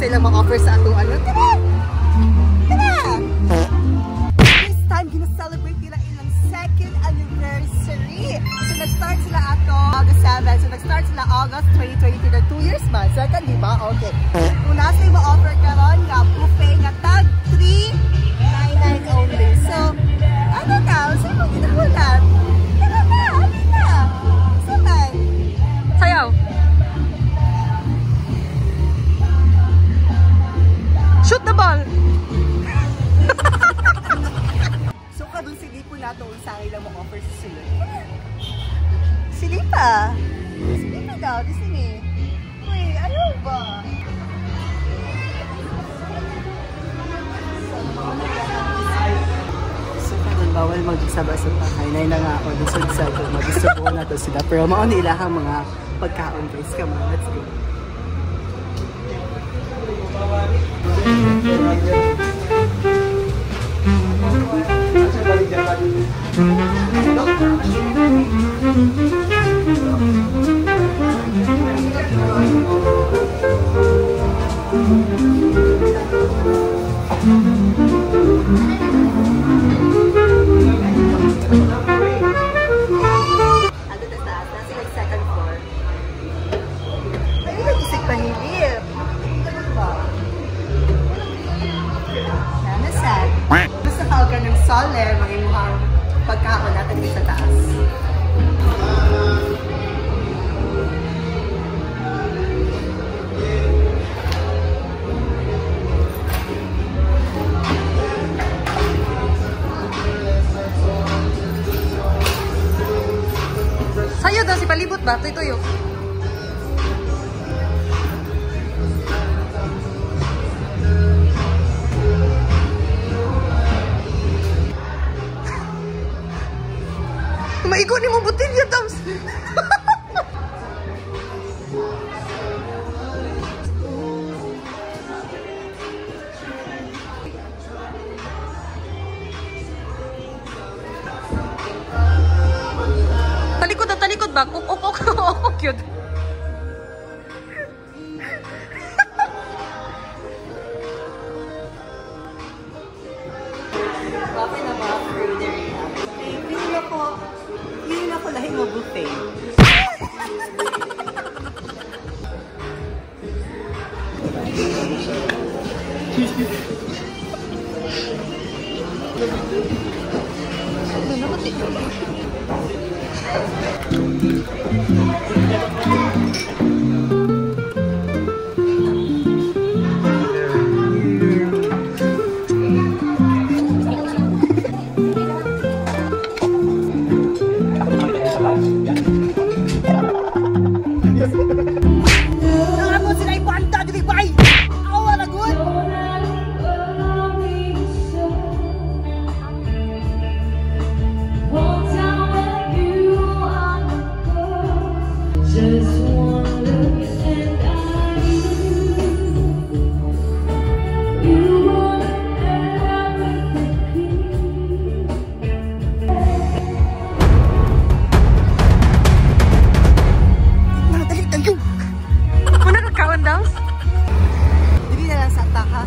sa ilang mga offer sa ato. Ano? Tara! Tara! This time, gina-celebrate nila ilang 2nd anniversary. So, nag-start sila ato August 7. So, nag-start sila August 2022 na 2 years man. 2nd, di ba? Okay. Kung nasa yung ma-offer ka ron, nga buffet nga tag 399 only. So, ano ka? Saan mo ginahulat? Tara na! Ano na? Saan? Sayaw! Shoot the ball! So, kadun si Lipo na ito sa akin lang mag-offer sa sulod. Si Lipa! Si Lipa daw, di sini. Uy, ano ba? So, kadun bawal mag-isaba-sa pakay. Nay na nga ako, disod-sad ko, mag-isubo na to sila. Pero maon nila ang mga pagkaon, guys. Come on, let's go. Soler, mag-imuhang pagkaon natin dito sa taas. Sayo daw si palibot ba? Tuyo-tuyo. Maigo ni mo butilya, Tams! Talikod ba? Kukuk yun. Bakit na mga fruitery? Yun ako lahing mabuti. Hindi na lang sa taka.